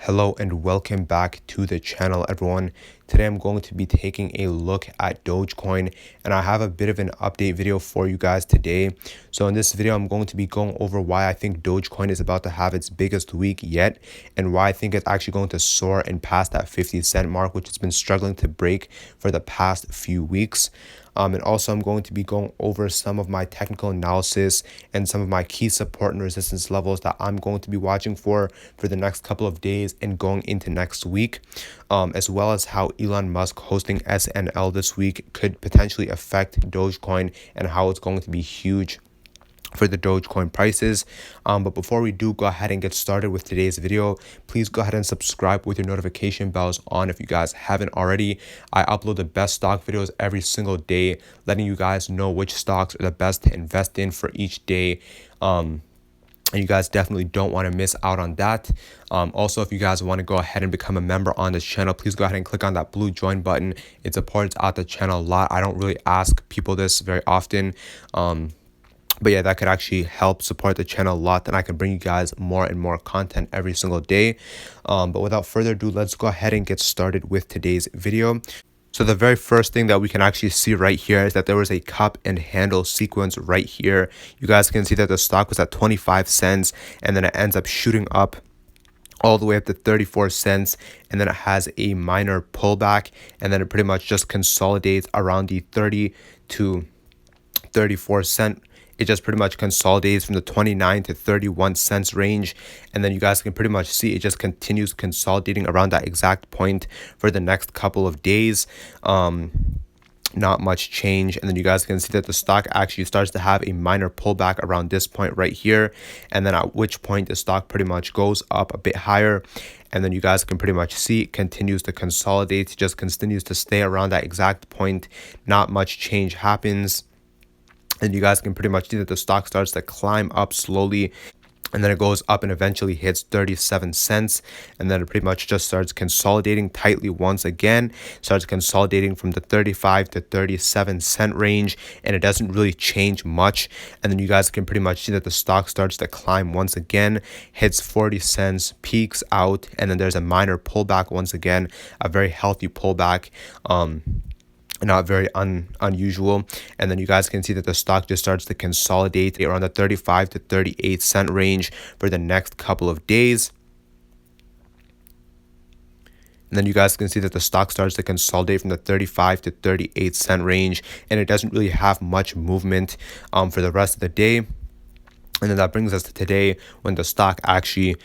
Hello and welcome back to the channel, everyone. Today I'm going to be taking a look at Dogecoin, and I have a bit of an update video for you guys today. So in this video, I'm going to be going over why I think Dogecoin is about to have its biggest week yet, and why I think it's actually going to soar and pass that 50-cent mark, which it's been struggling to break for the past few weeks. And also I'm going to be going over some of my technical analysis and some of my key support and resistance levels that I'm going to be watching for the next couple of days and going into next week, as well as how Elon Musk hosting SNL this week could potentially affect Dogecoin and how it's going to be huge for the Dogecoin prices. But before we do go ahead and get started with today's video, please go ahead and subscribe with your notification bells on if you guys haven't already. I upload the best stock videos every single day, letting you guys know which stocks are the best to invest in for each day. And you guys definitely don't want to miss out on that. Also, if you guys want to go ahead and become a member on this channel, please go ahead and click on that blue join button. It supports out the channel a lot. I don't really ask people this very often. But yeah, that could actually help support the channel a lot. Then I can bring you guys more and more content every single day. But without further ado, let's go ahead and get started with today's video. So the very first thing that we can actually see right here is that there was a cup and handle sequence right here. You guys can see that the stock was at 25 cents and then it ends up shooting up all the way up to 34 cents, and then it has a minor pullback, and then it pretty much just consolidates around the 30 to 34 cent. It just pretty much consolidates from the 29 to 31 cents range, and then you guys can pretty much see it just continues consolidating around that exact point for the next couple of days. Not much change, and then you guys can see that the stock actually starts to have a minor pullback around this point right here, and then at which point the stock pretty much goes up a bit higher, and then you guys can pretty much see it continues to consolidate, just continues to stay around that exact point. Not much change happens, and you guys can pretty much see that the stock starts to climb up slowly, and then it goes up and eventually hits 37 cents. And then it pretty much just starts consolidating tightly once again, starts consolidating from the 35 to 37 cent range, and it doesn't really change much. And then you guys can pretty much see that the stock starts to climb once again, hits 40 cents, peaks out, and then there's a minor pullback once again, a very healthy pullback. Not very unusual, and then you guys can see that the stock just starts to consolidate around the 35 to 38 cent range for the next couple of days. And then you guys can see that the stock starts to consolidate from the 35 to 38 cent range, and it doesn't really have much movement for the rest of the day. And then that brings us to today, when the stock actually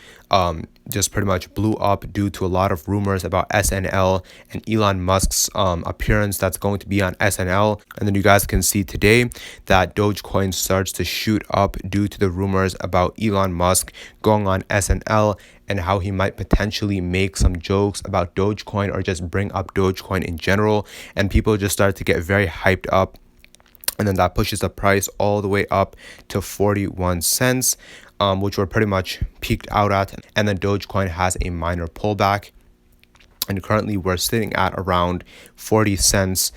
just pretty much blew up due to a lot of rumors about SNL and Elon Musk's appearance that's going to be on SNL. And then you guys can see today that Dogecoin starts to shoot up due to the rumors about Elon Musk going on SNL and how he might potentially make some jokes about Dogecoin or just bring up Dogecoin in general. And people just start to get very hyped up. And then that pushes the price all the way up to 41 cents, which we're pretty much peaked out at. And then Dogecoin has a minor pullback. And currently we're sitting at around 40 cents.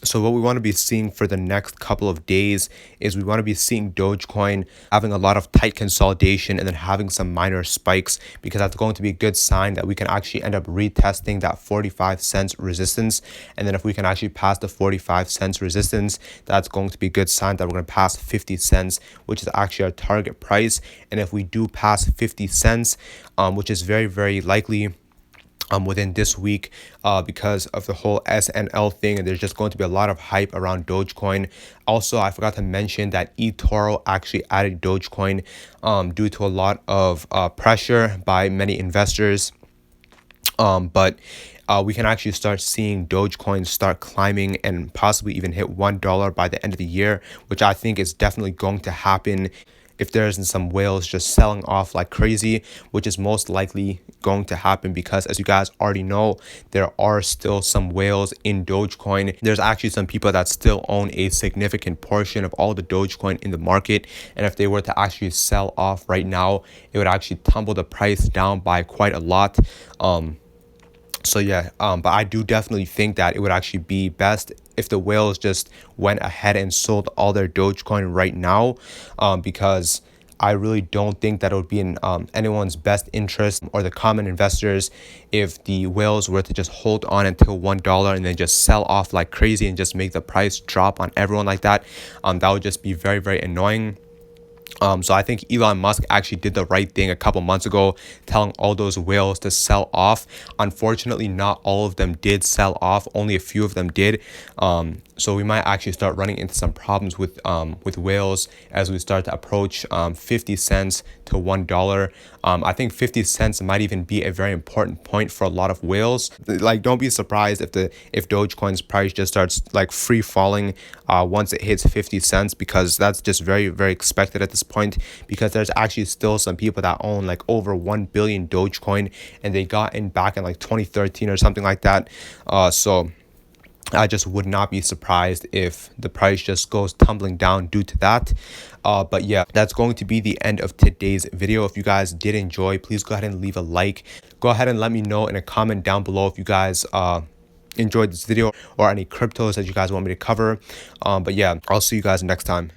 So what we want to be seeing for the next couple of days is we want to be seeing Dogecoin having a lot of tight consolidation and then having some minor spikes, because that's going to be a good sign that we can actually end up retesting that 45 cents resistance. And then if we can actually pass the 45 cents resistance, that's going to be a good sign that we're going to pass 50 cents, which is actually our target price. And if we do pass 50 cents, which is very, very likely within this week, because of the whole SNL thing, and there's just going to be a lot of hype around Dogecoin. Also, I forgot to mention that eToro actually added Dogecoin due to a lot of pressure by many investors. But we can actually start seeing Dogecoin start climbing and possibly even hit $1 by the end of the year, which I think is definitely going to happen if there isn't some whales just selling off like crazy, which is most likely going to happen because, as you guys already know, there are still some whales in Dogecoin. There's actually some people that still own a significant portion of all the Dogecoin in the market, and if they were to actually sell off right now, it would actually tumble the price down by quite a lot. So yeah, but I do definitely think that it would actually be best if the whales just went ahead and sold all their Dogecoin right now, because I really don't think that it would be in anyone's best interest or the common investors if the whales were to just hold on until $1 and then just sell off like crazy and just make the price drop on everyone like that. That would just be very, very annoying. So I think Elon Musk actually did the right thing a couple months ago, telling all those whales to sell off. Unfortunately, not all of them did sell off. Only a few of them did. So we might actually start running into some problems with whales as we start to approach 50 cents to $1. I think 50 cents might even be a very important point for a lot of whales. Like, don't be surprised if Dogecoin's price just starts like free falling once it hits 50 cents, because that's just very, very expected at this point, because there's actually still some people that own like over 1 billion Dogecoin, and they got in back in like 2013 or something like that. So I just would not be surprised if the price just goes tumbling down due to that. But yeah, that's going to be the end of today's video. If you guys did enjoy, please go ahead and leave a like. Go ahead and let me know in a comment down below if you guys enjoyed this video or any cryptos that you guys want me to cover. But yeah, I'll see you guys next time.